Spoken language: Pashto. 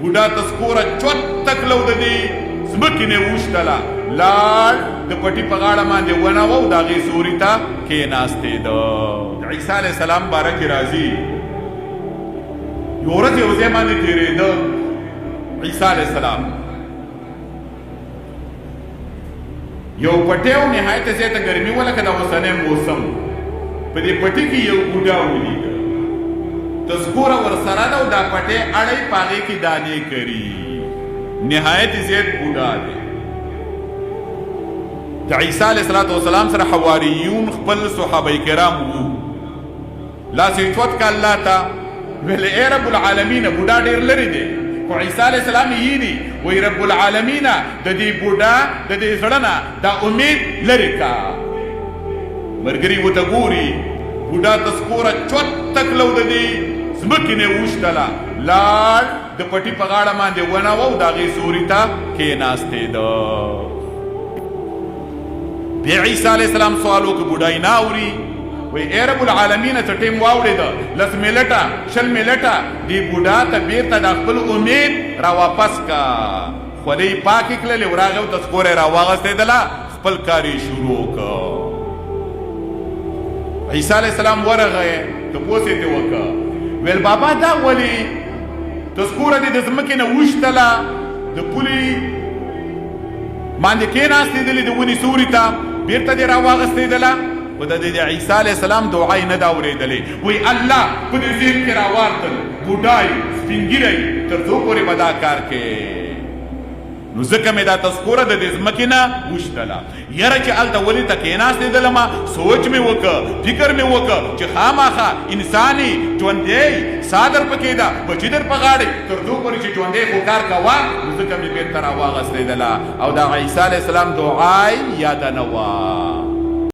بوډا تسکوره چوتک لو د دې ځمکې نه وشتله لاړ د پټي په غاړه باندې ونه وه او د هغې سوري ته کېناستېده د عیسی علیه السلام باره کې راځي یو ورځ یو ځای باندې تېرېده عیسی علیه السلام یو پټی و نهایت زیاته ګرمي وه لکه د اوسنی موسم په دې پټي کې یو بوډا ولیده تذکوره ورسره ده او دا پټی اړی په هغې کې دانې کري نهایت زیات بوډا دی د عیسی علیه السلام سره حواریون خپل صحابه کرام وو لاس یې چوت که الله ته ویل ای رب العالمین بوډا ډېر لرې دی خو عیسی علیه السلام یې دی وی رب العالمین د دې بوډا د دې زړه نه دا امید لرې کا ملګري ورته ګوري بوډا تسکوره چوتک لو د دې ځمکې نه وشتله لاړ د پټي په غاړه باندې ونه وه او د هغې سوري ته کېناستېده بیا عیسی علیه السلام سوال وکړ بوډا یې نه اوري وی ای رب العالمین څه ټیم واوړېده 10 منټه 20 منټه دې بوډا ته بیرته د خپل امید راواپس کا خولۍ یې پاکې کړلې وراغې او تذکوره یې راواغستېدله خپل کار یې شروع کړ عیسی علیه السلام ورغی تپوس یې ترې وکړه ویل بابا دا ولې تذکوره دې د ځمکې نه وشتله د پولې باندې کېناستېدلې د ونې سوري ته بیرته دې راواغستېدله خو د عیسی علیه السلام دعا یې نه ده اورېدلې وی الله په دې ذهن کې راواردل بوډا یې سپین ږیری تر څو پورې به دا کار کې نو ځکه مې دا تذکوره د دې ځمکې نه وشتله یاره چې هلته ولې ته کېناستېدلمه سوچ مې وکړه فکر مې وکړه چې خامخا انسان یې ژوندی ساه در پکې ده بچي در په غاړې تر څو پورې چې ژوندی خو کار کوه نو ځکه مې بېرته راواغستېدله او د عیسی علیه السلام دعا یې یاده نه وه